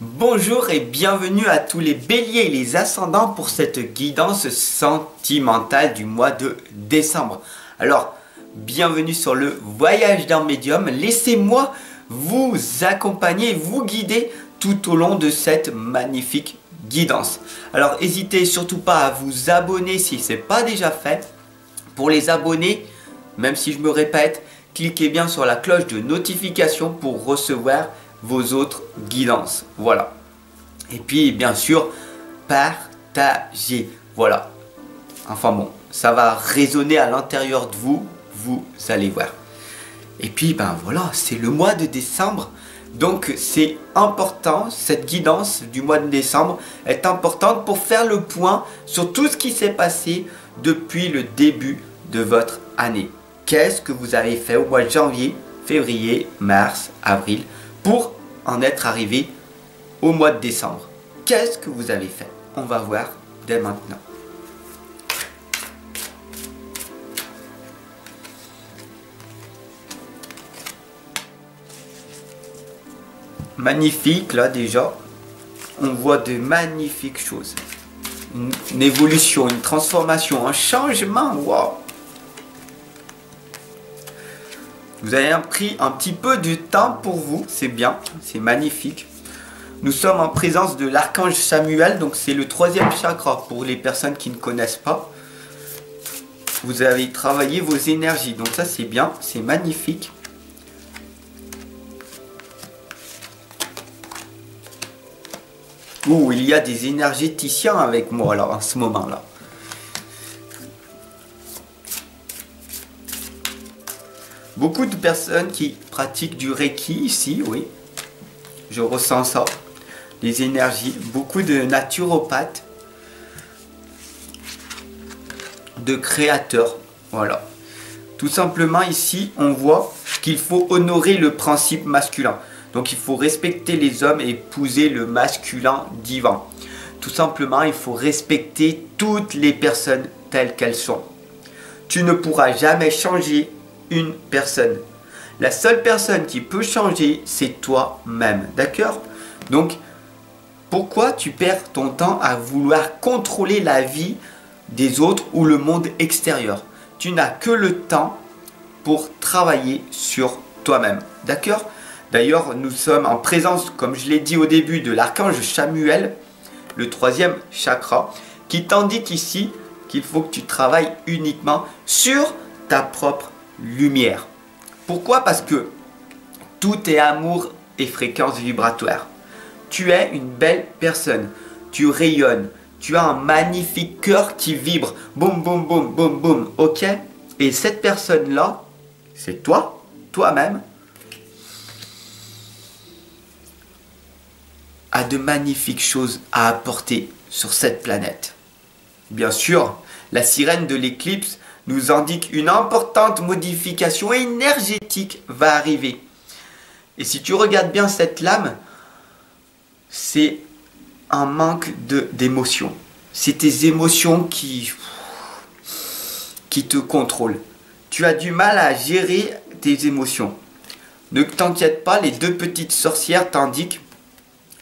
Bonjour et bienvenue à tous les béliers et les ascendants pour cette guidance sentimentale du mois de décembre. Alors, bienvenue sur le voyage d'un médium. Laissez-moi vous accompagner, vous guider tout au long de cette magnifique guidance. Alors, n'hésitez surtout pas à vous abonner si ce n'est pas déjà fait. Pour les abonnés, même si je me répète, cliquez bien sur la cloche de notification pour recevoir vos autres guidances. Voilà. Et puis, bien sûr, partagez. Voilà. Enfin bon, ça va résonner à l'intérieur de vous. Vous allez voir. Et puis, ben voilà, c'est le mois de décembre. Donc, c'est important. Cette guidance du mois de décembre est importante pour faire le point sur tout ce qui s'est passé depuis le début de votre année. Qu'est-ce que vous avez fait au mois de janvier, février, mars, avril pour en être arrivé au mois de décembre? Qu'est-ce que vous avez fait? On va voir dès maintenant. Magnifique, là déjà, on voit de magnifiques choses. Une évolution, une transformation, un changement, waouh! Vous avez pris un petit peu de temps pour vous, c'est bien, c'est magnifique. Nous sommes en présence de l'archange Samuel, donc c'est le 3e chakra pour les personnes qui ne connaissent pas. Vous avez travaillé vos énergies, donc ça c'est bien, c'est magnifique. Oh, il y a des énergéticiens avec moi alors en ce moment-là. Beaucoup de personnes qui pratiquent du Reiki ici, oui. Je ressens ça. Les énergies. Beaucoup de naturopathes. De créateurs. Voilà. Tout simplement ici, on voit qu'il faut honorer le principe masculin. Donc il faut respecter les hommes et épouser le masculin divin. Tout simplement, il faut respecter toutes les personnes telles qu'elles sont. Tu ne pourras jamais changer une personne. La seule personne qui peut changer, c'est toi-même. D'accord? Donc, pourquoi tu perds ton temps à vouloir contrôler la vie des autres ou le monde extérieur? Tu n'as que le temps pour travailler sur toi-même. D'accord? D'ailleurs, nous sommes en présence, comme je l'ai dit au début, de l'archange Samuel, le 3e chakra, qui t'indique ici qu'il faut que tu travailles uniquement sur ta propre lumière. Pourquoi? Parce que tout est amour et fréquence vibratoire. Tu es une belle personne. Tu rayonnes. Tu as un magnifique cœur qui vibre. Boum, boum, boum, boum, boum. Ok? Et cette personne-là, c'est toi, toi-même, a de magnifiques choses à apporter sur cette planète. Bien sûr, la sirène de l'éclipse nous indique une importante modification énergétique va arriver. Et si tu regardes bien cette lame, c'est un manque d'émotion. C'est tes émotions qui te contrôlent. Tu as du mal à gérer tes émotions. Ne t'inquiète pas, les deux petites sorcières t'indiquent.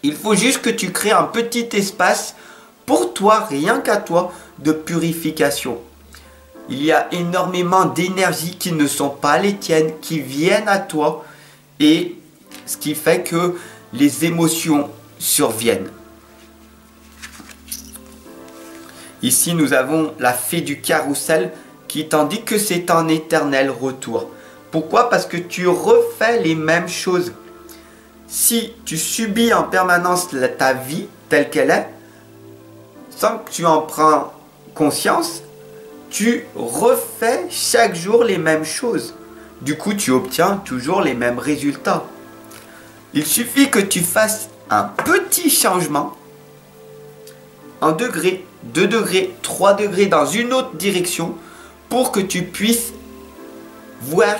Il faut juste que tu crées un petit espace pour toi, rien qu'à toi, de purification. Il y a énormément d'énergies qui ne sont pas les tiennes, qui viennent à toi, et ce qui fait que les émotions surviennent. Ici, nous avons la fée du carrousel qui t'indique que c'est un éternel retour. Pourquoi? Parce que tu refais les mêmes choses. Si tu subis en permanence ta vie telle qu'elle est, sans que tu en prends conscience, tu refais chaque jour les mêmes choses. Du coup, tu obtiens toujours les mêmes résultats. Il suffit que tu fasses un petit changement, 1 degré, 2 degrés, 3 degrés dans une autre direction pour que tu puisses voir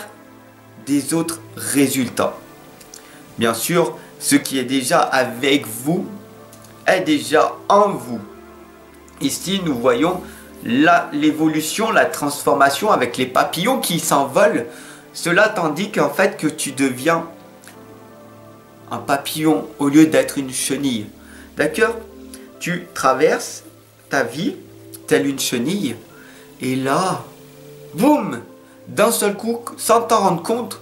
des autres résultats. Bien sûr, ce qui est déjà avec vous est déjà en vous. Ici, nous voyons l'évolution, la transformation avec les papillons qui s'envolent. Cela t'indique en fait que tu deviens un papillon au lieu d'être une chenille. D'accord? Tu traverses ta vie telle une chenille. Et là, boum! D'un seul coup, sans t'en rendre compte,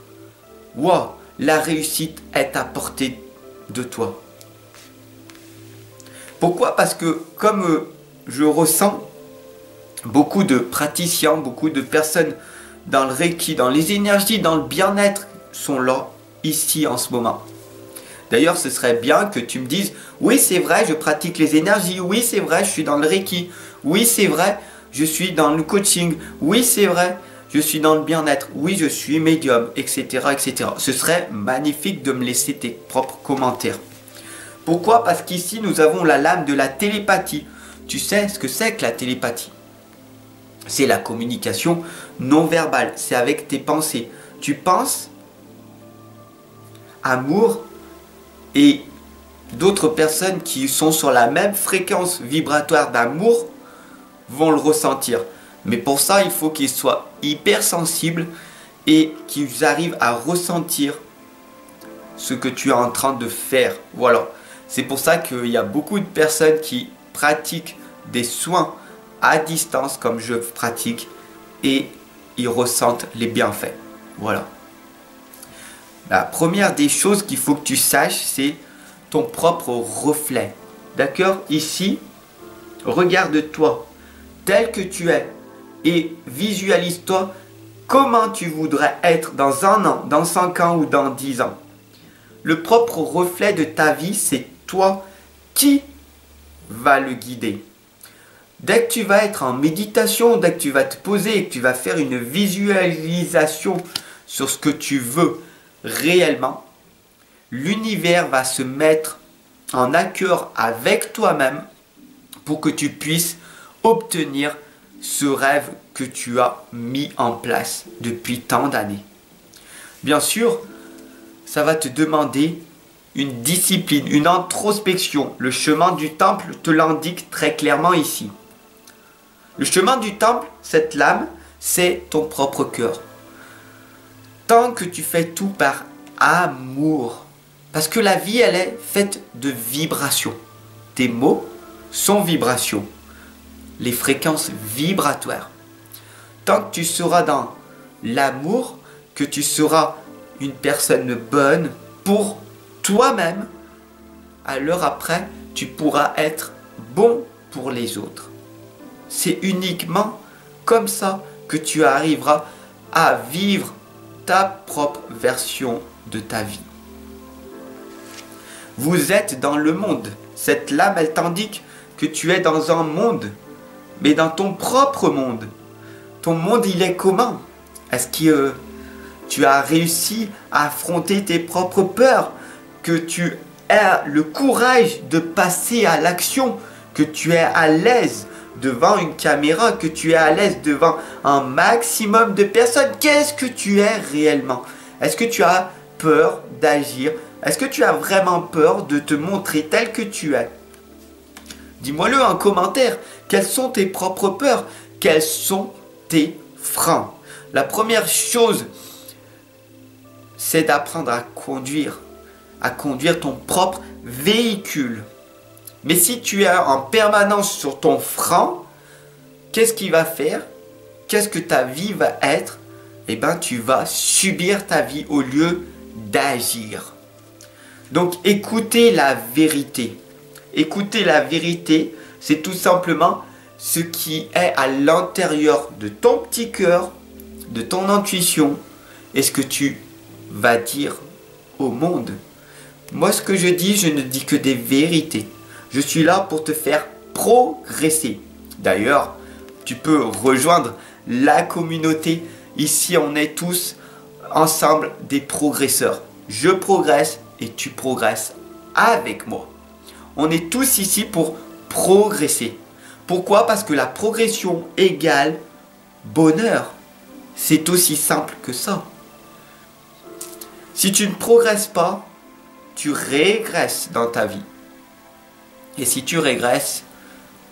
wow, la réussite est à portée de toi. Pourquoi? Parce que comme je ressens beaucoup de praticiens, beaucoup de personnes dans le Reiki, dans les énergies, dans le bien-être sont là, ici en ce moment. D'ailleurs, ce serait bien que tu me dises, oui c'est vrai, je pratique les énergies, oui c'est vrai, je suis dans le Reiki, oui c'est vrai, je suis dans le coaching, oui c'est vrai, je suis dans le bien-être, oui je suis médium, etc., etc. Ce serait magnifique de me laisser tes propres commentaires. Pourquoi? Parce qu'ici nous avons la lame de la télépathie. Tu sais ce que c'est que la télépathie? C'est la communication non verbale, c'est avec tes pensées. Tu penses amour et d'autres personnes qui sont sur la même fréquence vibratoire d'amour vont le ressentir. Mais pour ça, il faut qu'ils soient hypersensibles et qu'ils arrivent à ressentir ce que tu es en train de faire. Voilà. C'est pour ça qu'il y a beaucoup de personnes qui pratiquent des soins à distance comme je pratique et ils ressentent les bienfaits. Voilà. La première des choses qu'il faut que tu saches, c'est ton propre reflet. D'accord? Ici, regarde-toi tel que tu es et visualise-toi comment tu voudrais être dans 1 an, dans 5 ans ou dans 10 ans. Le propre reflet de ta vie, c'est toi qui va le guider. Dès que tu vas être en méditation, dès que tu vas te poser et que tu vas faire une visualisation sur ce que tu veux réellement, l'univers va se mettre en accord avec toi-même pour que tu puisses obtenir ce rêve que tu as mis en place depuis tant d'années. Bien sûr, ça va te demander une discipline, une introspection. Le chemin du temple te l'indique très clairement ici. Le chemin du temple, cette lame, c'est ton propre cœur. Tant que tu fais tout par amour, parce que la vie, elle est faite de vibrations. Tes mots sont vibrations. Les fréquences vibratoires. Tant que tu seras dans l'amour, que tu seras une personne bonne pour toi-même, alors après, tu pourras être bon pour les autres. C'est uniquement comme ça que tu arriveras à vivre ta propre version de ta vie. Vous êtes dans le monde. Cette lame, elle t'indique que tu es dans un monde, mais dans ton propre monde. Ton monde, il est comment? Est-ce que tu as réussi à affronter tes propres peurs? Que tu as le courage de passer à l'action? Que tu es à l'aise devant une caméra? Que tu es à l'aise devant un maximum de personnes? Qu'est-ce que tu es réellement? Est-ce que tu as peur d'agir? Est-ce que tu as vraiment peur de te montrer tel que tu es? Dis-moi-le en commentaire. Quelles sont tes propres peurs? Quels sont tes freins? La première chose, c'est d'apprendre à conduire ton propre véhicule. Mais si tu es en permanence sur ton frein, qu'est-ce qu'il va faire? Qu'est-ce que ta vie va être? Eh bien, tu vas subir ta vie au lieu d'agir. Donc, écoutez la vérité. Écouter la vérité, c'est tout simplement ce qui est à l'intérieur de ton petit cœur, de ton intuition, et ce que tu vas dire au monde. Moi, ce que je dis, je ne dis que des vérités. Je suis là pour te faire progresser. D'ailleurs, tu peux rejoindre la communauté. Ici, on est tous ensemble des progresseurs. Je progresse et tu progresses avec moi. On est tous ici pour progresser. Pourquoi? Parce que la progression égale bonheur. C'est aussi simple que ça. Si tu ne progresses pas, tu régresses dans ta vie. Et si tu régresses,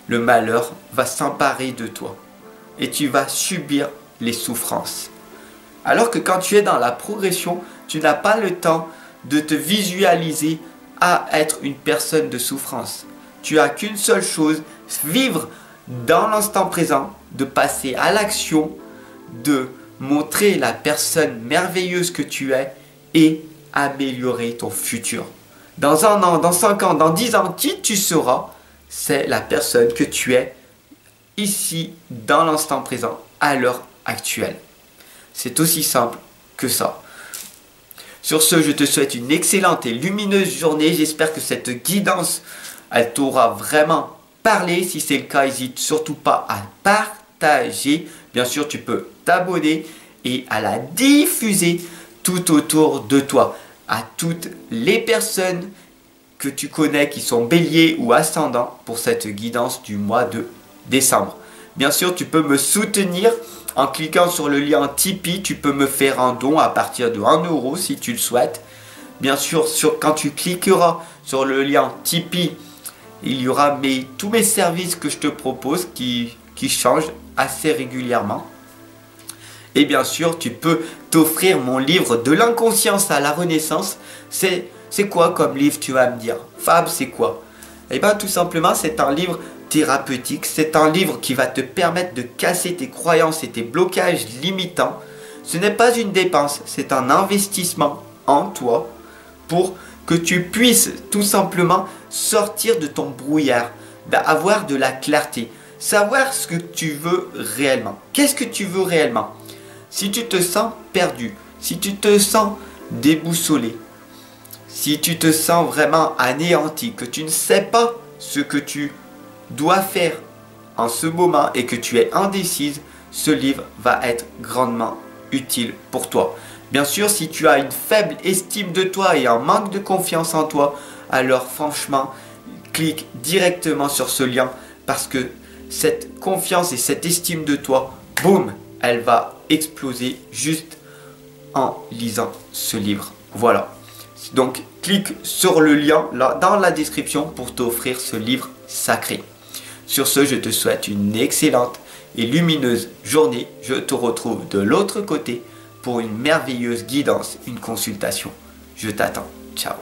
le malheur va s'emparer de toi. Et tu vas subir les souffrances. Alors que quand tu es dans la progression, tu n'as pas le temps de te visualiser à être une personne de souffrance. Tu as qu'une seule chose, vivre dans l'instant présent, de passer à l'action, de montrer la personne merveilleuse que tu es et améliorer ton futur. Dans 1 an, dans 5 ans, dans 10 ans, qui tu seras, c'est la personne que tu es ici, dans l'instant présent, à l'heure actuelle. C'est aussi simple que ça. Sur ce, je te souhaite une excellente et lumineuse journée. J'espère que cette guidance, elle t'aura vraiment parlé. Si c'est le cas, n'hésite surtout pas à partager. Bien sûr, tu peux t'abonner et à la diffuser tout autour de toi. À toutes les personnes que tu connais qui sont béliers ou ascendants pour cette guidance du mois de décembre. Bien sûr, tu peux me soutenir en cliquant sur le lien Tipeee. Tu peux me faire un don à partir de 1 € si tu le souhaites. Bien sûr, quand tu cliqueras sur le lien Tipeee, il y aura tous mes services que je te propose qui changent assez régulièrement. Et bien sûr, tu peux t'offrir mon livre de l'inconscience à la renaissance. C'est quoi comme livre, tu vas me dire? Fab, c'est quoi? Eh bien, tout simplement, c'est un livre thérapeutique. C'est un livre qui va te permettre de casser tes croyances et tes blocages limitants. Ce n'est pas une dépense, c'est un investissement en toi pour que tu puisses tout simplement sortir de ton brouillard, avoir de la clarté, savoir ce que tu veux réellement. Qu'est-ce que tu veux réellement? Si tu te sens perdu, si tu te sens déboussolé, si tu te sens vraiment anéanti, que tu ne sais pas ce que tu dois faire en ce moment et que tu es indécise, ce livre va être grandement utile pour toi. Bien sûr, si tu as une faible estime de toi et un manque de confiance en toi, alors franchement, clique directement sur ce lien parce que cette confiance et cette estime de toi, boum, elle va exploser juste en lisant ce livre. Voilà. Donc, clique sur le lien là dans la description pour t'offrir ce livre sacré. Sur ce, je te souhaite une excellente et lumineuse journée. Je te retrouve de l'autre côté pour une merveilleuse guidance, une consultation. Je t'attends. Ciao.